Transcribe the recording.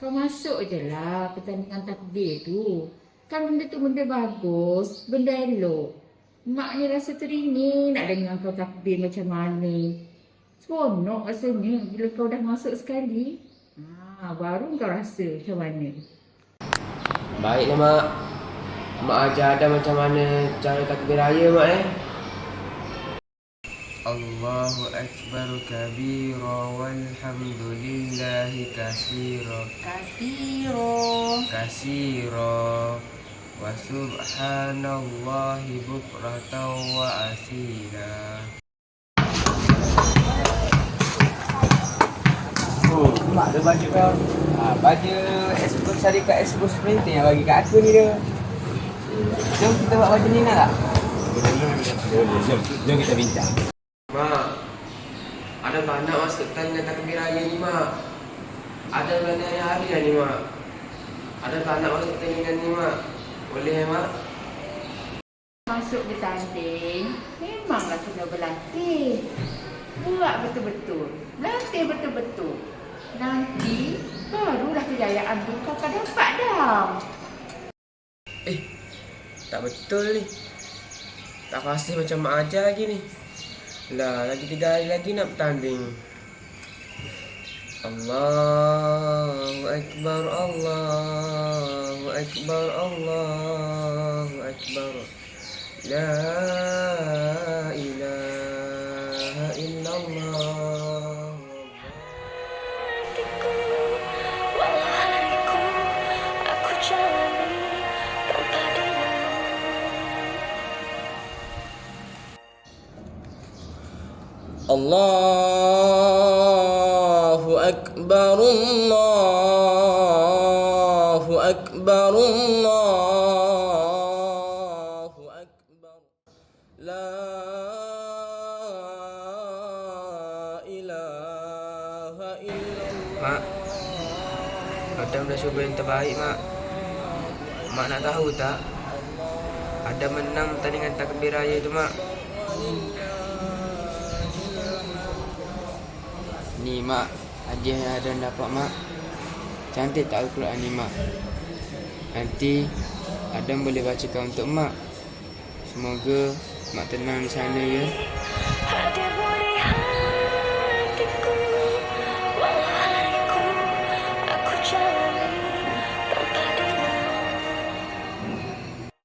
Kau masuk je lah pertandingan takbir tu. Kan benda tu benda bagus, benda elok. Mak ni rasa teringin nak dengar kau takbir macam mana. Seronok rasanya bila kau dah masuk sekali. Baru kau rasa macam mana. Baiklah mak. Mak ajar Adam macam mana cara takbir raya mak Allahu Akbar kabira walhamdulillahi kasira wa subhanallahi bukratan wa asila. Mak ada baju kau. Baju Expo Syarikat Expo Printing yang bagi kat aku ni dia. Jom kita buat baju ni nak tak? Jom kita bincang. Mak, ada tak nak masuk pertandingan takbir raya ni mak? Ada berani hari-hari dah ni mak. Ada tak nak masuk pertandingan ni mak? Boleh mak? Masuk bertanding, memanglah kena berlatih. Buat betul-betul, latih betul-betul. Nanti barulah kejayaan tu kau akan dapat dah. Tak betul ni. Tak pasti macam mak ajar lagi ni. Lah, lagi 3 hari lagi nak bertanding. Allahu Akbar, Allahu Akbar, Allahu Akbar. La ilaha illallah. Allahu Akbar, Allahu Akbar, Allahu Akbar. La ilaha illallah. Mak, Adam dah cuba yang terbaik mak. Mak nak tahu tak? Adam menang pertandingan takbir raya tu mak. Ni mak, hadiah yang Adam dapat mak. Cantik tak Al-Quran ni mak? Nanti Adam boleh bacakan untuk mak. Semoga mak tenang di sana ya.